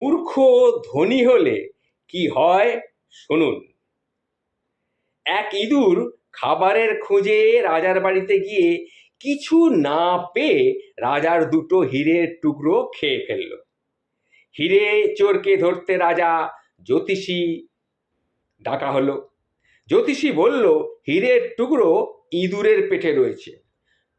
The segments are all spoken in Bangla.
মূর্খ ধনী হলে কি হয় শুনুন। এক ইঁদুর খাবারের খোঁজে রাজার বাড়িতে গিয়ে কিছু না পেয়ে রাজার দুটো হীরের টুকরো খেয়ে ফেলল। হীরে চোরকে ধরতে রাজা জ্যোতিষী ডাকা হলো। জ্যোতিষী বলল হীরের টুকরো ইঁদুরের পেটে রয়েছে।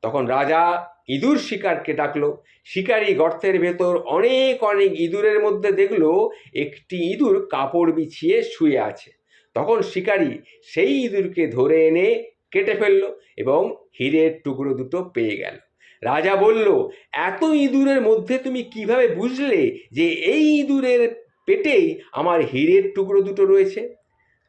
তখন রাজা ইঁদুর শিকারকে ডাকলো। শিকারী গর্তের ভেতর অনেক অনেক ইঁদুরের মধ্যে দেখলো একটি ইঁদুর কাপড় বিছিয়ে শুয়ে আছে। তখন শিকারী সেই ইঁদুরকে ধরে এনে কেটে ফেললো এবং হীরের টুকরো দুটো পেয়ে গেল। রাজা বলল, এত ইঁদুরের মধ্যে তুমি কিভাবে বুঝলে যে এই ইঁদুরের পেটেই আমার হীরের টুকরো দুটো রয়েছে?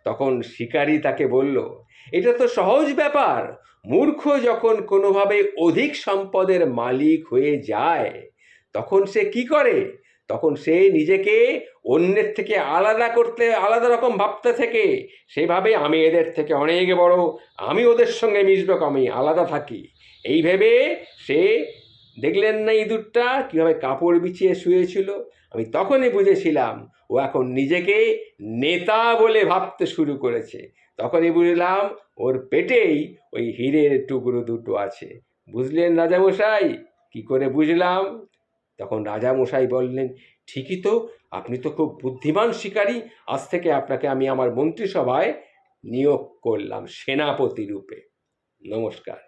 তখন শিকারী তাকে বলল, এটা তো সহজ ব্যাপার। মূর্খ যখন কোনোভাবে অধিক সম্পদের মালিক হয়ে যায় তখন সে কি করে? তখন সে নিজেকে অন্যের থেকে আলাদা রকম ভাবতে থেকে সেভাবে আমি এদের থেকে অনেক বড়, আমি ওদের সঙ্গে মিশবো, আমি আলাদা থাকি এই ভেবে সে, দেখলেন না ইঁদুরটা কীভাবে কাপড় বিছিয়ে শুয়েছিল? আমি তখনই বুঝেছিলাম ও এখন নিজেকে নেতা বলে ভাবতে শুরু করেছে। তখনই বুঝলাম ওর পেটেই ওই হীরের টুকরো দুটো আছে। বুঝলেন রাজামশাই? কি করে বুঝলাম? তখন রাজামশাই বললেন, ঠিকই তো, আপনি তো খুব বুদ্ধিমান শিকারী। আজ থেকে আপনাকে আমি আমার মন্ত্রিসভায় নিয়োগ করলাম সেনাপতি রূপে। নমস্কার।